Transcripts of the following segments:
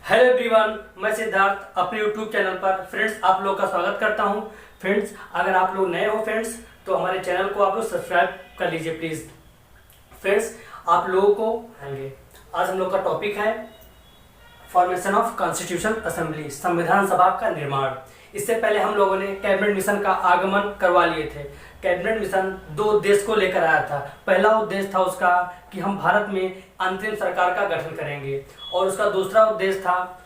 Hello everyone, मैं सिद्धार्थ अपने YouTube channel पर फ्रेंड्स आप लोग का स्वागत करता हूं। फ्रेंड्स अगर आप लोग नए हो फ्रेंड्स तो हमारे चैनल को आप लोग सब्सक्राइब कर लीजिए प्लीज़। फ्रेंड्स आप लोगों को आएंगे आज हम लोग का टॉपिक है फॉर्मेशन ऑफ कॉन्स्टिट्यूशन असेंबली, संविधान सभा का निर्माण। इससे पहले हम लोगों ने कैबिनेट मिशन का आगमन करवा लिए थे। कैबिनेट मिशन दो उद्देश्य को लेकर आया था। पहला उद्देश्य था उसका कि हम भारत में अंतरिम सरकार का गठन करेंगे और उसका दूसरा उद्देश्य था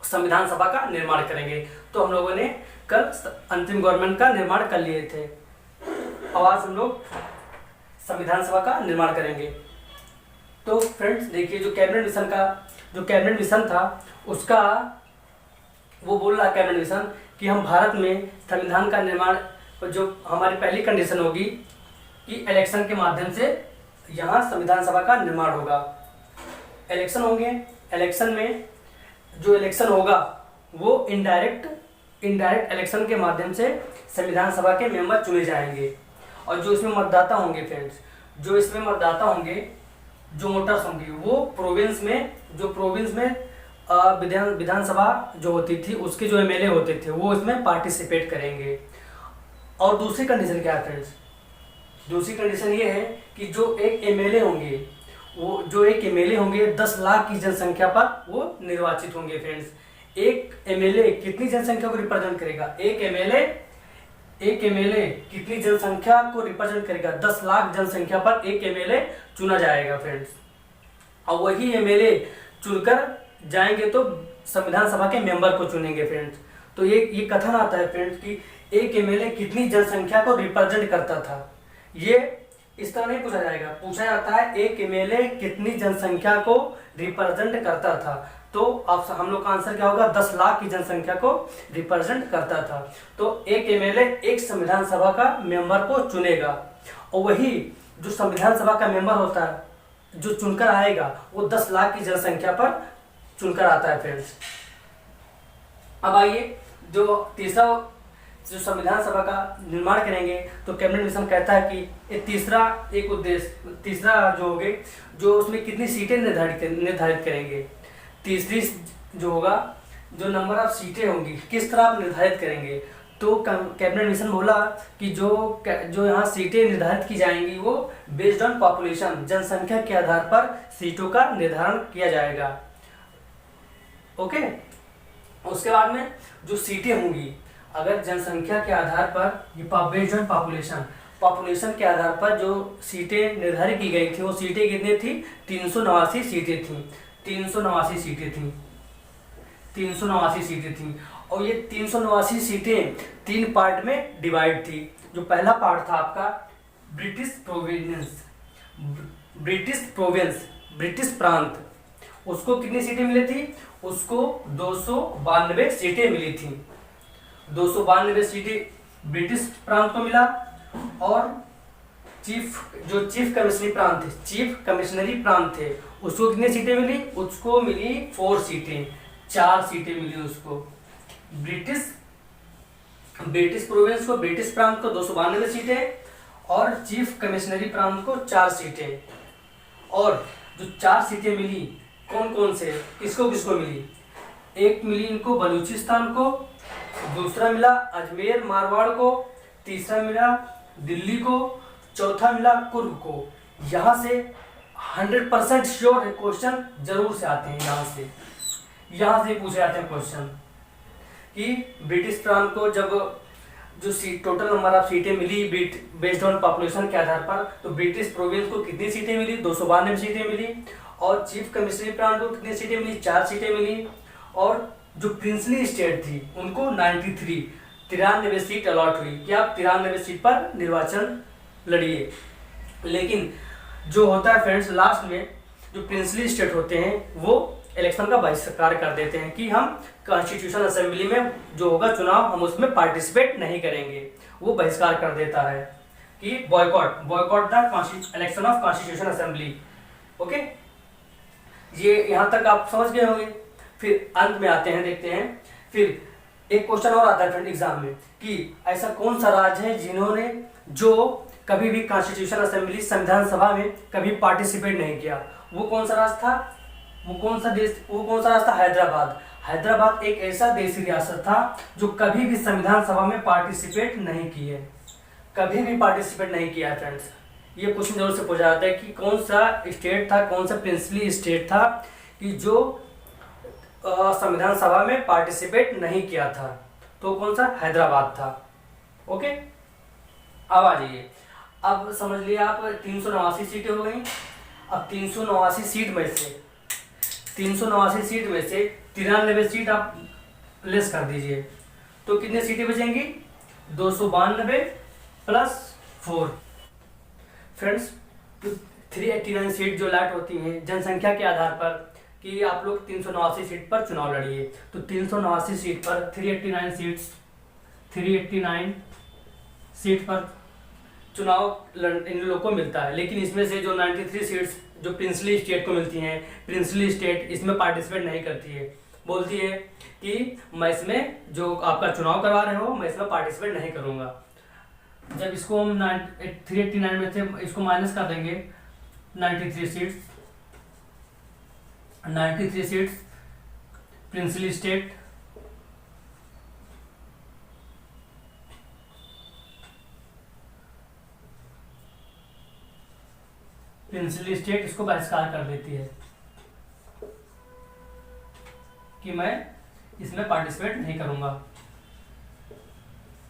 संविधान सभा का निर्माण करेंगे। तो हम लोगों ने कल अंतिम गवर्नमेंट का निर्माण कर लिए थे। अब आज हम लोग संविधान सभा का निर्माण करेंगे। तो फ्रेंड्स देखिए, जो कैबिनेट मिशन था उसका वो बोल रहा कैबिनेट मिशन कि हम भारत में संविधान का निर्माण, जो हमारी पहली कंडीशन होगी कि इलेक्शन के माध्यम से यहाँ संविधान सभा का निर्माण होगा। इलेक्शन होंगे, इलेक्शन में जो इलेक्शन होगा वो इनडायरेक्ट इलेक्शन के माध्यम से संविधान सभा के मेंबर चुने जाएंगे। और जो इसमें मतदाता होंगे फ्रेंड्स, जो इसमें मतदाता होंगे, जो वोटर्स होंगे, वो प्रोविंस में विधानसभा जो होती थी उसके जो एमएलए होते थे वो इसमें पार्टिसिपेट करेंगे। और दूसरी कंडीशन क्या है फ्रेंड्स? दूसरी कंडीशन ये है कि जो एक एमएलए होंगे 10 लाख की जनसंख्या पर वो निर्वाचित होंगे फ्रेंड्स। एक एमएलए कितनी जनसंख्या को रिप्रेजेंट करेगा? एक एमएलए कितनी जनसंख्या को रिप्रेजेंट करेगा? 10 लाख जनसंख्या पर एक एमएलए चुना जाएगा फ्रेंड्स। और वही एमएलए चुनकर जाएंगे तो संविधान सभा के मेंबर को चुनेंगे फ्रेंड्स। तो ये कथन आता है फ्रेंड्स कि एक एमएलए कितनी जनसंख्या को रिप्रेजेंट करता था। ये इस तरह नहीं पूछा जाएगा, पूछा जाता है एक एमएलए कितनी जनसंख्या को रिप्रेजेंट करता था। तो अब हम लोग का आंसर क्या होगा? 10 लाख की जनसंख्या को रिप्रेजेंट करता था। तो एक एमएलए एक संविधान सभा का मेंबर को चुनेगा और वही जो संविधान सभा का मेंबर होता है जो चुनकर आएगा वो 10 लाख की जनसंख्या पर चुनकर आता है फ्रेंड्स। अब आइए जो तीसरा जो संविधान सभा का निर्माण करेंगे तो कैबिनेट मिशन कहता है कि ये तीसरा जो होगे जो उसमें कितनी सीटें निर्धारित करेंगे। तीसरी जो होगा जो नंबर ऑफ सीटें होंगी किस तरह आप निर्धारित करेंगे। तो कैबिनेट मिशन बोला कि जो यहाँ सीटें निर्धारित की जाएंगी वो बेस्ड ऑन पॉपुलेशन, जनसंख्या के आधार पर सीटों का निर्धारण किया जाएगा। ओके, उसके बाद में जो सीटें होंगी अगर जनसंख्या के आधार पर ये बेस्ड ऑन पॉपुलेशन के आधार पर जो सीटें निर्धारित की गई थी वो सीटें कितनी थी? 389 सीटें थी। 389 सीटें थी और ये 389 सीटें 3 पार्ट में डिवाइड थी। जो पहला पार्ट था आपका ब्रिटिश प्रांत, उसको कितनी सीटें मिली थी? उसको 292 सीटें मिली थी। 292 सीटें ब्रिटिश प्रांत को मिला और चीफ कमिश्नरी प्रांत थे उसको कितनी सीटें मिली? उसको मिली 4 सीटें, 4 सीटें मिली उसको। ब्रिटिश प्रोविंस को, ब्रिटिश प्रांत को 292 सीटें और चीफ कमिश्नरी प्रांत को 4 सीटें। और जो 4 सीटें मिली कौन कौन से, किसको किसको मिली? एक मिली इनको बलूचिस्तान को, दूसरा मिला अजमेर मारवाड़ को, तीसरा मिला दिल्ली को, चौथा मिला कुर्ग को। यहाँ से 100% श्योर है क्वेश्चन जरूर से आते हैं। यहाँ से पूछे जाते हैं क्वेश्चन कि ब्रिटिश प्रांत को जब जो टोटल नंबर ऑफ सीटें मिली बेस्ड ऑन पॉपुलेशन के आधार पर, तो ब्रिटिश प्रोविंस को कितनी सीटें मिली? 292 सीटें मिली। और चीफ कमिश्नरी प्रांत को कितनी सीटें मिली? 4 सीटें मिली। और जो प्रिंसली स्टेट थी उनको 93 सीट अलॉट हुई कि आप 93 सीट पर निर्वाचन लड़िए। लेकिन जो होता है फ्रेंड्स लास्ट में जो प्रिंसली स्टेट होते हैं वो इलेक्शन का बहिष्कार कर देते हैं कि हम कॉन्स्टिट्यूशन असेंबली में जो होगा चुनाव हम उसमें पार्टिसिपेट नहीं करेंगे। वो बहिष्कार कर देता है कि boycott the election of constitution assembly. Okay, ये यहाँ तक आप समझ गए होंगे। फिर अंत में आते हैं, देखते हैं फिर एक क्वेश्चन और आता है फ्रेंड एग्जाम में कि ऐसा कौन सा राज्य है जिन्होंने जो कभी भी कॉन्स्टिट्यूशन असेंबली संविधान सभा में कभी पार्टिसिपेट नहीं किया। वो कौन सा राज्य था? वो कौन सा रास्ता? हैदराबाद। हैदराबाद एक ऐसा देसी रियासत था जो कभी भी संविधान सभा में पार्टिसिपेट नहीं किए, कभी भी पार्टिसिपेट नहीं किया फ्रेंड्स। ये क्वेश्चन जरूर से पूछा जाता है कि कौन सा स्टेट था, कौन सा प्रिंसली स्टेट था कि जो संविधान सभा में पार्टिसिपेट नहीं किया था, तो कौन सा? हैदराबाद था। ओके, अब आ जाइए। अब समझ लिया आप 389 सीटें हो गई। अब 389 सीट में से 93 सीट आप लेस कर दीजिए, तो कितनी सीटें बचेंगी? 292 प्लस 4। फ्रेंड्स, 389 सीट जो अलॉट होती हैं जनसंख्या के आधार पर कि आप लोग 389 सीट पर चुनाव लड़िए, तो 389 सीट पर 389 सीट पर चुनाव इन लोगों को मिलता है। लेकिन इसमें से जो 93 सीट्स जो प्रिंसली स्टेट को मिलती हैं, प्रिंसली स्टेट इसमें पार्टिसिपेट नहीं करती है, बोलती है कि मैं इसमें जो आपका चुनाव करवा रहे हो मैं इसमें पार्टिसिपेट नहीं करूँगा। जब इसको हम 389 में से इसको माइनस कर देंगे 93 सीट्स प्रिंसली स्टेट, इसको बहिष्कार कर देती है कि मैं इसमें पार्टिसिपेट नहीं करूंगा,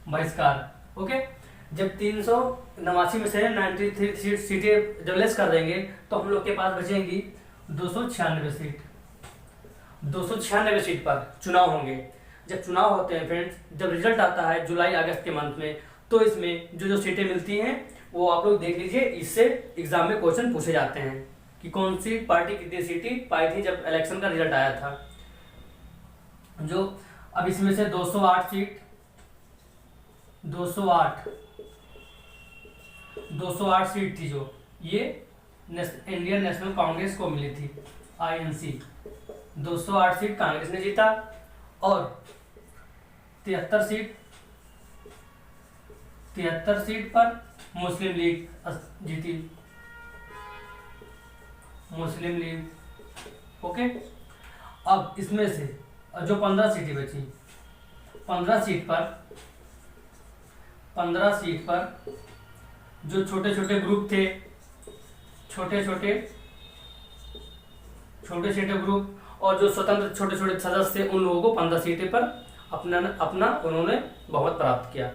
बहिष्कार। ओके, जब 389 में से 93 सीटें जब लेस कर देंगे तो हम लोग के पास बचेंगी 296 सीट। 296 सीट पर चुनाव होंगे। जब चुनाव होते हैं फ्रेंड्स, जब रिजल्ट आता है जुलाई अगस्त के मंथ में, तो इसमें जो सीटें मिलती हैं वो आप लोग देख लीजिए। इससे एग्जाम में क्वेश्चन पूछे जाते हैं कि कौन सी पार्टी कितनी सीटें पाई थी जब इलेक्शन का रिजल्ट आया था। जो अब इसमें से 208 सीट 208 सीट थी जो ये इंडियन नेशनल कांग्रेस को मिली थी, INC। 208 सीट कांग्रेस ने जीता और 73 सीट पर मुस्लिम लीग जीती, मुस्लिम लीग। ओके, अब इसमें से जो 15 सीटें बची, 15 सीट पर जो छोटे छोटे ग्रुप थे, छोटे छोटे ग्रुप और जो स्वतंत्र छोटे छोटे सदस्य थे, उन लोगों को 15 सीटें पर अपना उन्होंने बहुमत प्राप्त किया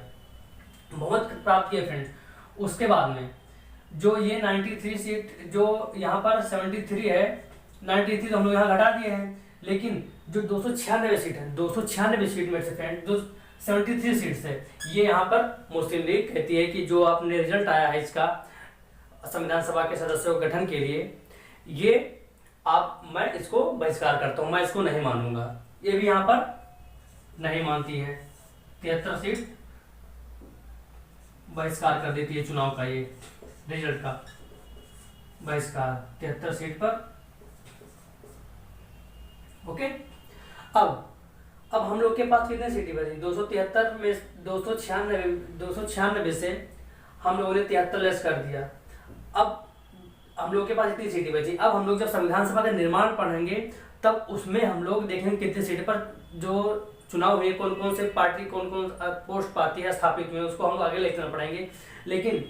फ्रेंड्स। उसके बाद में जो ये 93 सीट जो यहाँ पर 73 है, 93 तो हम लोग यहाँ घटा दिए हैं, लेकिन जो 296 सीट है, 296 सीट में से फ्रेंड जो 73 सीट्स है, ये यहाँ पर मुस्लिम लीग कहती है कि जो आपने रिजल्ट आया है इसका संविधान सभा के सदस्यों के गठन के लिए, ये मैं इसको बहिष्कार करता हूँ, मैं इसको नहीं मानूंगा। ये भी यहाँ पर नहीं मानती है, 73 सीट बहिष्कार कर देती है चुनाव का, ये रिजल्ट का बहिष्कार 73 सीट पर। ओके, अब हम लोग के पास कितने सीटें बची? 273 में 296 से हम लोगों ने 73 लेस कर दिया। अब हम लोग के पास इतनी सीटें बची। अब हम लोग जब संविधान सभा का निर्माण पढ़ेंगे तब उसमें हम लोग देखेंगे कितनी सीटें पर जो चुनाव हुए, कौन कौन से पार्टी कौन कौन पोस्ट पाती है स्थापित हुए, उसको हम लोग आगे लेकर पढ़ेंगे। लेकिन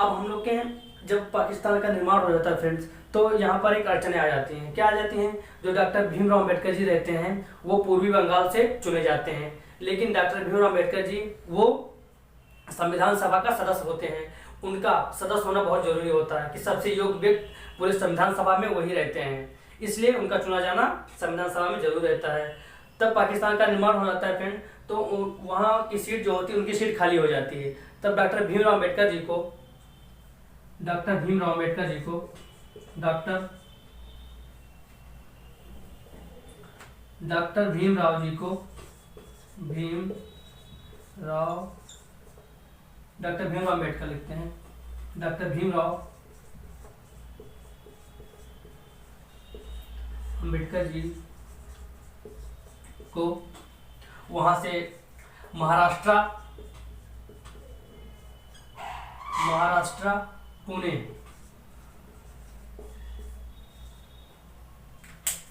अब हम लोग के जब पाकिस्तान का निर्माण हो जाता है फ्रेंड्स, तो यहाँ पर एक अड़चने आ जाती हैं। क्या आ जाती हैं? जो डॉक्टर भीमराव अम्बेडकर जी रहते हैं वो पूर्वी बंगाल से चुने जाते हैं, लेकिन डॉक्टर भीमराव अम्बेडकर जी वो संविधान सभा का सदस्य होते हैं। उनका सदस्य होना बहुत जरूरी होता है कि सबसे योग्य व्यक्ति पूरे संविधान सभा में वही रहते हैं, इसलिए उनका चुना जाना संविधान सभा में जरूर रहता है। तब पाकिस्तान का निर्माण हो जाता है फ्रेंड, तो वहाँ की सीट जो होती है उनकी सीट खाली हो जाती है। तब डॉक्टर भीमराव अम्बेडकर जी को डॉक्टर भीमराव अम्बेडकर लिखते हैं, डॉक्टर भीमराव अम्बेडकर जी को वहां से महाराष्ट्र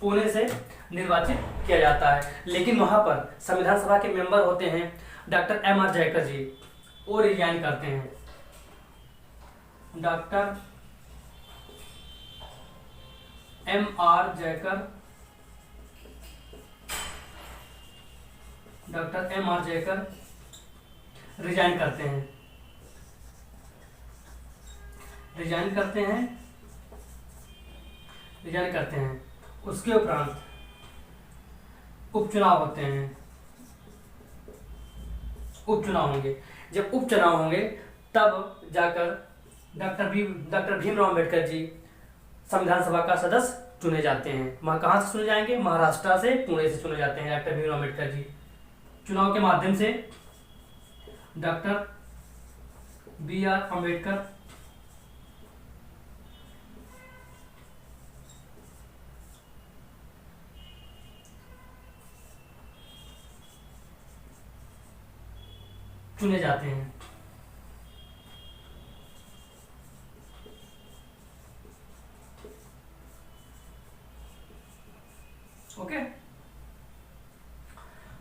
पुणे से निर्वाचित किया जाता है। लेकिन वहां पर संविधान सभा के मेंबर होते हैं डॉक्टर M.R. जयकर जी, वो रिजाइन करते हैं। Doctor M.R. Jayakar, doctor M.R. Jayakar resign करते हैं, रिजाइन करते हैं। उसके उपरांत उपचुनाव होते हैं, उपचुनाव होंगे। जब उपचुनाव होंगे तब जाकर डॉक्टर भीमराव अंबेडकर जी संविधान सभा का सदस्य चुने जाते हैं। वहाँ कहाँ से चुने जाएंगे? महाराष्ट्र से, पुणे से चुने जाते हैं डॉक्टर भीमराव अंबेडकर जी। चुनाव के माध्यम से डॉक्टर B.R. अंबेडकर चुने जाते हैं। ओके,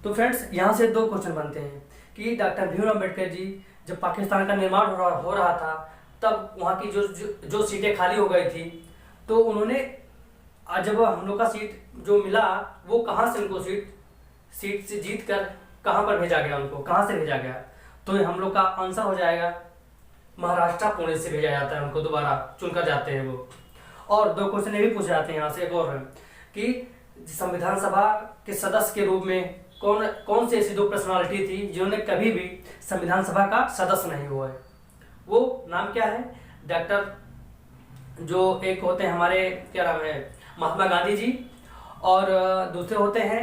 तो फ्रेंड्स यहां से दो क्वेश्चन बनते हैं कि डॉक्टर भीमराव अंबेडकर जी जब पाकिस्तान का निर्माण हो रहा था तब वहां की जो सीटें खाली हो गई थी, तो उन्होंने जब हम लोग का सीट जो मिला वो कहां से उनको सीट से जीत कर कहां पर भेजा गया, उनको कहां से भेजा गया? तो हम लोग का आंसर हो जाएगा महाराष्ट्र, पुणे से भेजा जाता है, उनको दोबारा चुनकर जाते हैं वो। और दो क्वेश्चन ये भी पूछे जाते हैं यहाँ से, एक और है कि संविधान सभा के सदस्य के रूप में कौन सी ऐसी दो पर्सनालिटी थी जिन्होंने कभी भी संविधान सभा का सदस्य नहीं हुआ है? वो नाम क्या है? डॉक्टर जो एक होते हैं हमारे, क्या नाम है, महात्मा गांधी जी, और दूसरे होते हैं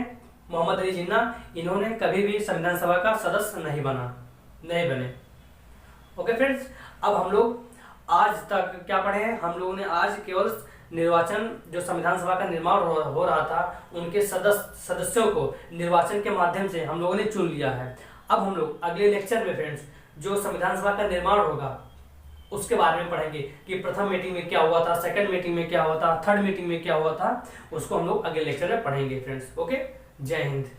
मोहम्मद अली जिन्ना। इन्होंने कभी भी संविधान सभा का सदस्य नहीं बने। ओके फ्रेंड्स, अब हम लोग आज तक क्या पढ़े हैं? हम लोगों ने आज केवल निर्वाचन, जो संविधान सभा का निर्माण हो रहा था, उनके सदस्यों को निर्वाचन के माध्यम से हम लोगों ने चुन लिया है। अब हम लोग अगले लेक्चर में फ्रेंड्स जो संविधान सभा का निर्माण होगा उसके बारे में पढ़ेंगे कि प्रथम मीटिंग में क्या हुआ था, सेकंड मीटिंग में क्या हुआ था, थर्ड मीटिंग में क्या हुआ था, उसको हम लोग अगले लेक्चर में पढ़ेंगे फ्रेंड्स। ओके, जय हिंद।